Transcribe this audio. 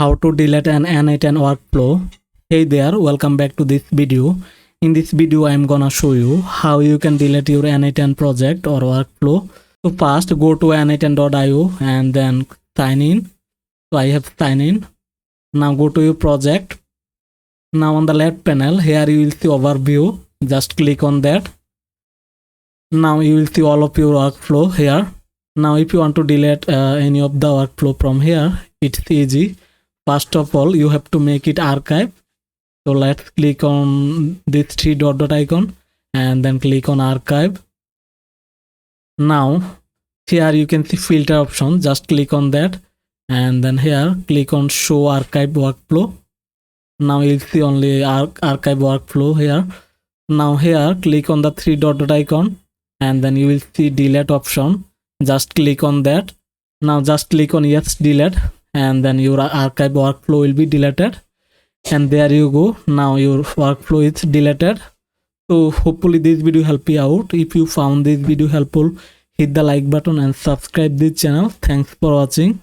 How to delete an N8N workflow. Hey there, welcome back to this video. In this video I'm gonna show you how you can delete your N8N project or workflow. So first go to n8n.io and then sign in. So I have signed in. Now go to your project. Now on the left panel here you will see overview. Just click on that. Now you will see all of your workflow here. Now if you want to delete any of the workflow from here, it's easy. First of all, you have to make it archive. So let's click on this three dot icon and then click on archive. Now here you can see filter option. Just click on that and then here click on show archive workflow. Now you'll see only archive workflow here. Now here click on the three dot icon and then you will see delete option. Just click on that. Now just click on yes delete and then your archive workflow will be deleted, and there you go. Now your workflow is deleted. So hopefully this video helped you out. If you found this video helpful, hit the like button and subscribe this channel. Thanks for watching.